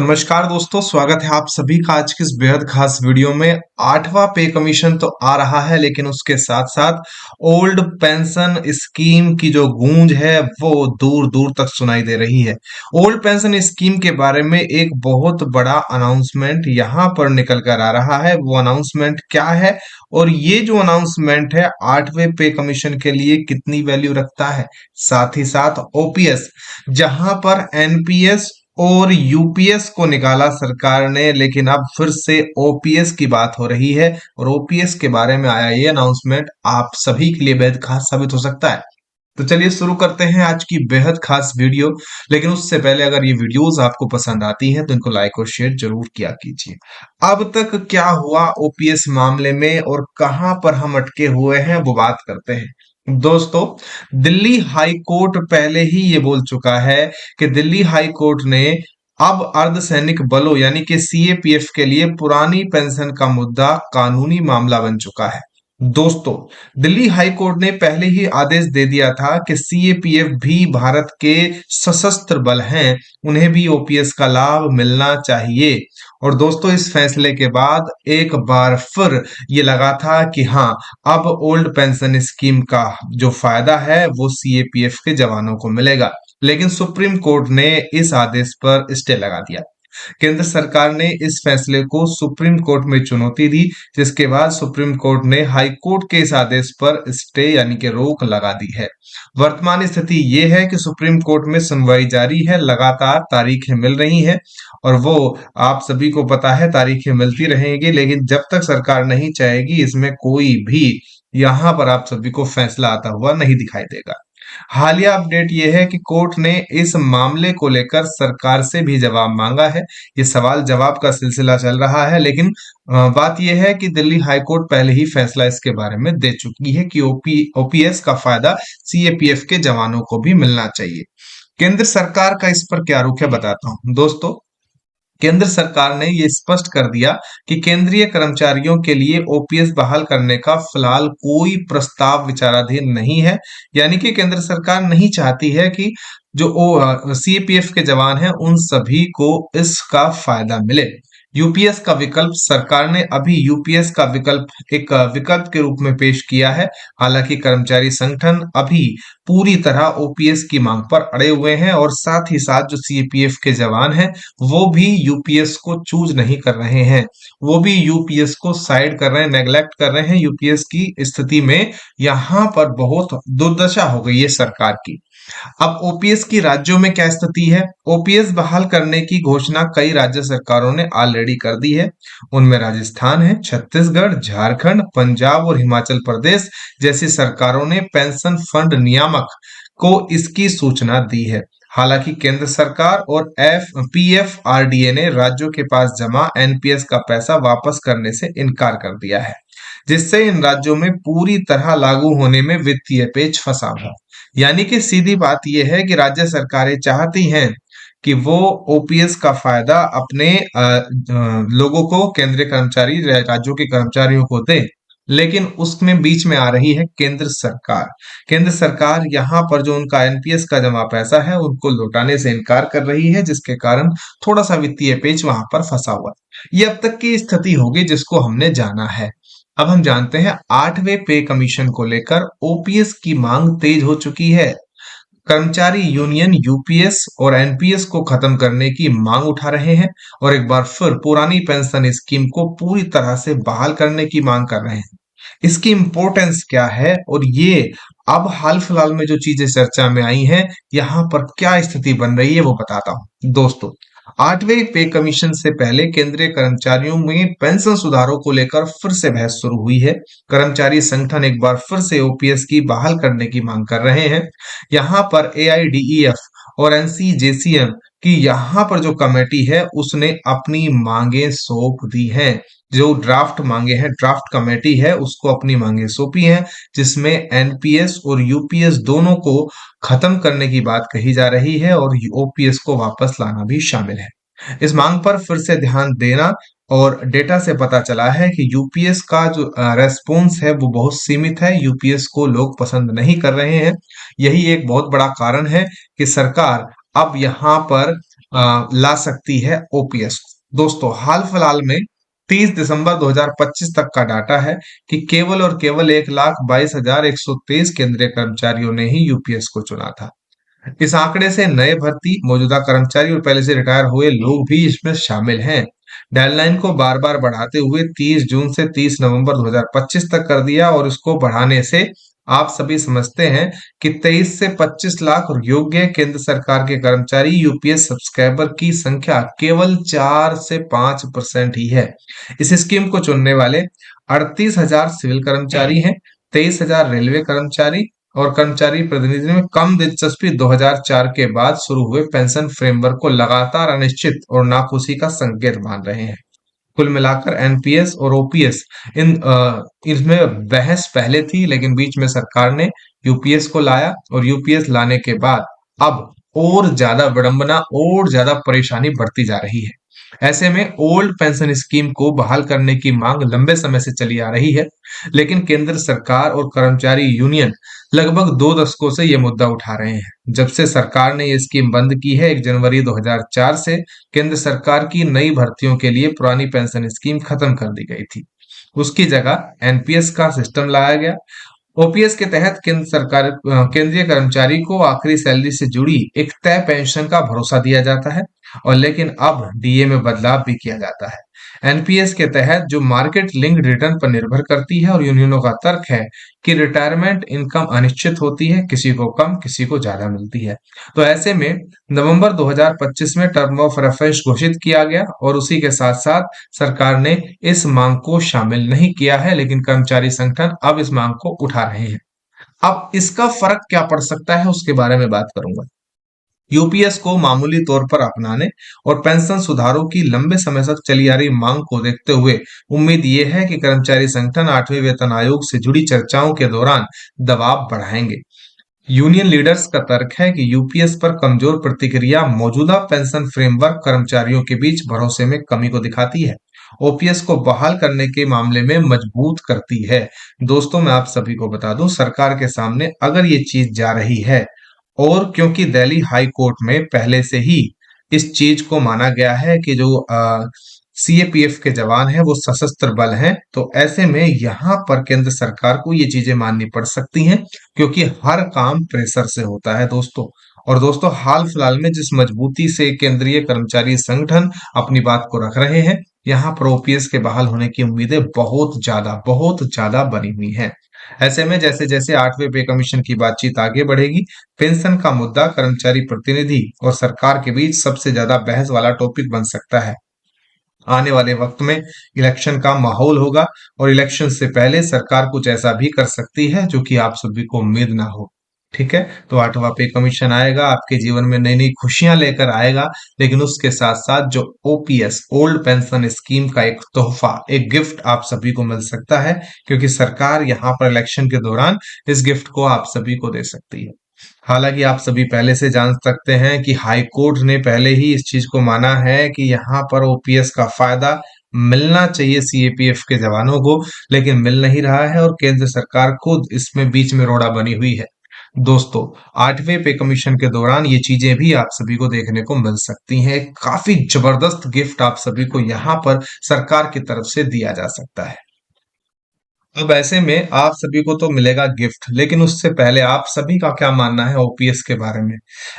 नमस्कार दोस्तों, स्वागत है आप सभी का आज की इस बेहद खास वीडियो में। 8वां पे कमीशन तो आ रहा है, लेकिन उसके साथ साथ ओल्ड पेंशन स्कीम की जो गूंज है वो दूर दूर तक सुनाई दे रही है। ओल्ड पेंशन स्कीम के बारे में एक बहुत बड़ा अनाउंसमेंट यहाँ पर निकल कर आ रहा है। वो अनाउंसमेंट क्या है और ये जो अनाउंसमेंट है 8वें पे कमीशन के लिए कितनी वैल्यू रखता है, साथ ही साथ ओपीएस, जहां पर एनपीएस और यूपीएस को निकाला सरकार ने, लेकिन अब फिर से ओपीएस की बात हो रही है और ओपीएस के बारे में आया ये अनाउंसमेंट आप सभी के लिए बेहद खास साबित हो सकता है। तो चलिए शुरू करते हैं आज की बेहद खास वीडियो। लेकिन उससे पहले अगर ये वीडियोस आपको पसंद आती हैं तो इनको लाइक और शेयर जरूर किया कीजिए। अब तक क्या हुआ ओपीएस मामले में और कहां पर हम अटके हुए हैं वो बात करते हैं। दोस्तों, दिल्ली हाई कोर्ट पहले ही ये बोल चुका है कि दिल्ली हाई कोर्ट ने अब अर्धसैनिक बलों यानी कि सीएपीएफ के लिए पुरानी पेंशन का मुद्दा कानूनी मामला बन चुका है। दोस्तों, दिल्ली हाई कोर्ट ने पहले ही आदेश दे दिया था कि सीएपीएफ भी भारत के सशस्त्र बल हैं, उन्हें भी ओपीएस का लाभ मिलना चाहिए। और दोस्तों, इस फैसले के बाद एक बार फिर ये लगा था कि हाँ, अब ओल्ड पेंशन स्कीम का जो फायदा है वो सीएपीएफ के जवानों को मिलेगा। लेकिन सुप्रीम कोर्ट ने इस आदेश पर स्टे लगा दिया। केंद्र सरकार ने इस फैसले को सुप्रीम कोर्ट में चुनौती दी, जिसके बाद सुप्रीम कोर्ट ने हाई कोर्ट के इस आदेश पर स्टे यानी कि रोक लगा दी है। वर्तमान स्थिति ये है कि सुप्रीम कोर्ट में सुनवाई जारी है, लगातार तारीखें मिल रही हैं और वो आप सभी को पता है तारीखें मिलती रहेंगी, लेकिन जब तक सरकार नहीं चाहेगी इसमें कोई भी यहाँ पर आप सभी को फैसला आता हुआ नहीं दिखाई देगा। हालिया अपडेट यह है कि कोर्ट ने इस मामले को लेकर सरकार से भी जवाब मांगा है। ये सवाल जवाब का सिलसिला चल रहा है, लेकिन बात यह है कि दिल्ली हाई कोर्ट पहले ही फैसला इसके बारे में दे चुकी है कि ओपीएस का फायदा सीएपीएफ के जवानों को भी मिलना चाहिए। केंद्र सरकार का इस पर क्या रुख है बताता हूं। दोस्तों, केंद्र सरकार ने ये स्पष्ट कर दिया कि केंद्रीय कर्मचारियों के लिए ओपीएस बहाल करने का फिलहाल कोई प्रस्ताव विचाराधीन नहीं है। यानी कि केंद्र सरकार नहीं चाहती है कि जो सीपीएफ के जवान हैं उन सभी को इसका फायदा मिले। यूपीएस का विकल्प सरकार ने अभी यूपीएस का विकल्प एक विकल्प के रूप में पेश किया है। हालांकि कर्मचारी संगठन अभी पूरी तरह ओपीएस की मांग पर अड़े हुए हैं और साथ ही साथ जो सीपीएफ के जवान हैं वो भी यूपीएस को चूज नहीं कर रहे हैं, वो भी यूपीएस को साइड कर रहे हैं, नेग्लेक्ट कर रहे हैं। यूपीएस की स्थिति में यहाँ पर बहुत दुर्दशा हो गई है सरकार की। अब ओपीएस की राज्यों में क्या स्थिति है। ओपीएस बहाल करने की घोषणा कई राज्य सरकारों ने ऑलरेडी कर दी है। उनमें राजस्थान है, छत्तीसगढ़, झारखंड, पंजाब और हिमाचल प्रदेश जैसी सरकारों ने पेंशन फंड नियामक को इसकी सूचना दी है। हालांकि केंद्र सरकार और पीएफआरडीए ने राज्यों के पास जमा एनपीएस का पैसा वापस करने से इनकार कर दिया है, जिससे इन राज्यों में पूरी तरह लागू होने में वित्तीय पेच फंसा हुआ। यानी कि सीधी बात यह है कि राज्य सरकारें चाहती हैं कि वो ओपीएस का फायदा अपने लोगों को, केंद्रीय कर्मचारी राज्यों के कर्मचारियों को दे, लेकिन उसमें बीच में आ रही है केंद्र सरकार। केंद्र सरकार यहाँ पर जो उनका एनपीएस का जमा पैसा है उनको लौटाने से इनकार कर रही है, जिसके कारण थोड़ा सा वित्तीय पेच वहां पर फंसा हुआ है। ये अब तक की स्थिति होगी जिसको हमने जाना है। अब हम जानते हैं 8वें पे कमीशन को लेकर ओपीएस की मांग तेज हो चुकी है। कर्मचारी यूनियन यूपीएस और एनपीएस को खत्म करने की मांग उठा रहे हैं और एक बार फिर पुरानी पेंशन स्कीम को पूरी तरह से बहाल करने की मांग कर रहे हैं। इसकी इंपॉर्टेंस क्या है और ये अब हाल फिलहाल में जो चीजें चर्चा में आई हैं, यहाँ पर क्या स्थिति बन रही है वो बताता हूँ। दोस्तों, 8वें पे कमीशन से पहले केंद्रीय कर्मचारियों में पेंशन सुधारों को लेकर फिर से बहस शुरू हुई है। कर्मचारी संगठन एक बार फिर से ओपीएस की बहाल करने की मांग कर रहे हैं। यहाँ पर एआईडीईएफ और एनसीजेसीएम की यहाँ पर जो कमेटी है उसने अपनी मांगे सौंप दी हैं। जो ड्राफ्ट मांगे हैं, ड्राफ्ट कमेटी है उसको अपनी मांगे सौंपी हैं, जिसमें एनपीएस और यूपीएस दोनों को खत्म करने की बात कही जा रही है और ओपीएस को वापस लाना भी शामिल है। इस मांग पर फिर से ध्यान देना, और डेटा से पता चला है कि यूपीएस का जो रेस्पॉन्स है वो बहुत सीमित है, यूपीएस को लोग पसंद नहीं कर रहे हैं। यही एक बहुत बड़ा कारण है कि सरकार अब यहाँ पर ला सकती है ओपीएस को। दोस्तों हाल फिलहाल में 30 दिसंबर 2025 तक का डाटा है कि केवल और केवल 1,22,123 केंद्रीय कर्मचारियों ने ही यूपीएस को चुना था। इस आंकड़े से नए भर्ती, मौजूदा कर्मचारी और पहले से रिटायर हुए लोग भी इसमें शामिल हैं। डेडलाइन को बार बार बढ़ाते हुए 30 जून से 30 नवंबर 2025 तक कर दिया, और इसको बढ़ाने से आप सभी समझते हैं कि 23 से 25 लाख योग्य केंद्र सरकार के कर्मचारी यूपीएस सब्सक्राइबर की संख्या केवल 4 से 5% ही है। इस स्कीम को चुनने वाले 38,000 सिविल कर्मचारी हैं, 23,000 रेलवे कर्मचारी और कर्मचारी प्रतिनिधि में कम दिलचस्पी 2004 के बाद शुरू हुए पेंशन फ्रेमवर्क को लगातार अनिश्चित और नाखुशी का संकेत मान रहे हैं। कुल मिलाकर एनपीएस और ओपीएस इसमें बहस पहले थी, लेकिन बीच में सरकार ने यूपीएस को लाया, और यूपीएस लाने के बाद अब और ज्यादा विडंबना और ज्यादा परेशानी बढ़ती जा रही है। ऐसे में ओल्ड पेंशन स्कीम को बहाल करने की मांग लंबे समय से चली आ रही है, लेकिन केंद्र सरकार और कर्मचारी यूनियन लगभग 2 दशकों से ये मुद्दा उठा रहे हैं। जब से सरकार ने ये स्कीम बंद की है 1 जनवरी 2004 से, केंद्र सरकार की नई भर्तियों के लिए पुरानी पेंशन स्कीम खत्म कर दी गई थी। उसकी जगह एनपीएस का सिस्टम लाया गया। ओपीएस के तहत केंद्रीय कर्मचारी को आखिरी सैलरी से जुड़ी एक तय पेंशन का भरोसा दिया जाता है, और लेकिन अब डीए में बदलाव भी किया जाता है। एनपीएस के तहत जो मार्केट लिंक्ड रिटर्न पर निर्भर करती है, और यूनियनों का तर्क है कि रिटायरमेंट इनकम अनिश्चित होती है, किसी को कम किसी को ज्यादा मिलती है। तो ऐसे में नवंबर 2025 में टर्म ऑफ रेफरेंस घोषित किया गया, और उसी के साथ साथ सरकार ने इस मांग को शामिल नहीं किया है, लेकिन कर्मचारी संगठन अब इस मांग को उठा रहे हैं। अब इसका फर्क क्या पड़ सकता है उसके बारे में बात करूंगा। यूपीएस को मामूली तौर पर अपनाने और पेंशन सुधारों की लंबे समय तक चली आ रही मांग को देखते हुए उम्मीद ये है कि कर्मचारी संगठन 8वें वेतन आयोग से जुड़ी चर्चाओं के दौरान दबाव बढ़ाएंगे। यूनियन लीडर्स का तर्क है कि यूपीएस पर कमजोर प्रतिक्रिया मौजूदा पेंशन फ्रेमवर्क कर्मचारियों के बीच भरोसे में कमी को दिखाती है, ओपीएस को बहाल करने के मामले में मजबूत करती है। दोस्तों मैं आप सभी को बता दूं, सरकार के सामने अगर ये चीज जा रही है, और क्योंकि दिल्ली हाई कोर्ट में पहले से ही इस चीज को माना गया है कि जो सीएपीएफ के जवान हैं वो सशस्त्र बल हैं, तो ऐसे में यहाँ पर केंद्र सरकार को ये चीजें माननी पड़ सकती हैं, क्योंकि हर काम प्रेशर से होता है दोस्तों। और दोस्तों हाल फिलहाल में जिस मजबूती से केंद्रीय कर्मचारी संगठन अपनी बात को रख रहे हैं, यहाँ पर ओपीएस के बहाल होने की उम्मीदें बहुत ज्यादा बनी हुई हैं। ऐसे में जैसे जैसे 8वें पे कमीशन की बातचीत आगे बढ़ेगी, पेंशन का मुद्दा कर्मचारी प्रतिनिधि और सरकार के बीच सबसे ज्यादा बहस वाला टॉपिक बन सकता है। आने वाले वक्त में इलेक्शन का माहौल होगा, और इलेक्शन से पहले सरकार कुछ ऐसा भी कर सकती है जो कि आप सभी को उम्मीद ना हो। ठीक है, तो 8वां पे कमीशन आएगा, आपके जीवन में नई नई खुशियां लेकर आएगा, लेकिन उसके साथ साथ जो ओपीएस ओल्ड पेंशन स्कीम का एक तोहफा, एक गिफ्ट आप सभी को मिल सकता है, क्योंकि सरकार यहाँ पर इलेक्शन के दौरान इस गिफ्ट को आप सभी को दे सकती है। हालांकि आप सभी पहले से जान सकते हैं कि हाई कोर्ट ने पहले ही इस चीज को माना है कि यहाँ पर ओपीएस का फायदा मिलना चाहिए सीएपीएफ के जवानों को, लेकिन मिल नहीं रहा है, और केंद्र सरकार खुद इसमें बीच में रोड़ा बनी हुई है। दोस्तों 8वें पे कमीशन के दौरान ये चीजें भी आप सभी को देखने को मिल सकती हैं। काफी जबरदस्त गिफ्ट आप सभी को यहाँ पर सरकार की तरफ से दिया जा सकता है। अब ऐसे में आप सभी को तो मिलेगा गिफ्ट, लेकिन उससे पहले आप सभी का क्या मानना है ओपीएस के बारे में।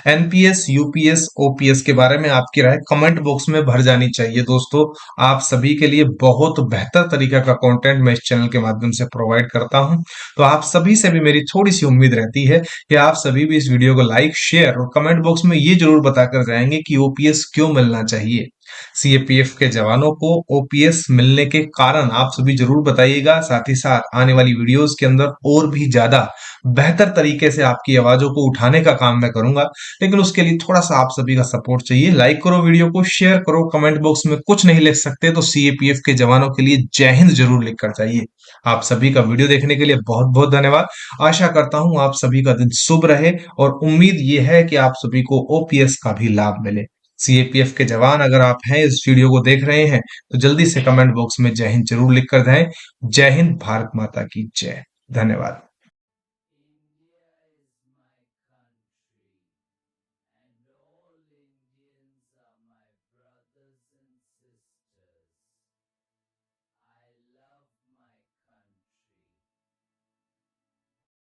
एनपीएस, यूपीएस, ओपीएस के बारे में आपकी राय कमेंट बॉक्स में भर जानी चाहिए दोस्तों। आप सभी के लिए बहुत बेहतर तरीका का कंटेंट मैं इस चैनल के माध्यम से प्रोवाइड करता हूं, तो आप सभी से भी मेरी थोड़ी सी उम्मीद रहती है कि आप सभी भी इस वीडियो को लाइक, शेयर और कमेंट बॉक्स में ये जरूर बताकर जाएंगे कि ओपीएस क्यों मिलना चाहिए। सीएपीएफ के जवानों को ओपीएस मिलने के कारण आप सभी जरूर बताइएगा। साथ ही साथ आने वाली वीडियोस के अंदर और भी ज्यादा बेहतर तरीके से आपकी आवाजों को उठाने का काम मैं करूंगा, लेकिन उसके लिए थोड़ा सा आप सभी का सपोर्ट चाहिए। लाइक करो, वीडियो को शेयर करो, कमेंट बॉक्स में कुछ नहीं लिख सकते तो सीएपीएफ के जवानों के लिए जय हिंद जरूर लिख कर जाइए। आप सभी का वीडियो देखने के लिए बहुत बहुत धन्यवाद। आशा करता हूं आप सभी का दिन शुभ रहे, और उम्मीद ये है कि आप सभी को ओपीएस का भी लाभ मिले। सीएपीएफ के जवान अगर आप हैं, इस वीडियो को देख रहे हैं, तो जल्दी से कमेंट बॉक्स में जय हिंद जरूर लिख कर दें। जय हिंद, भारत माता की जय। धन्यवाद।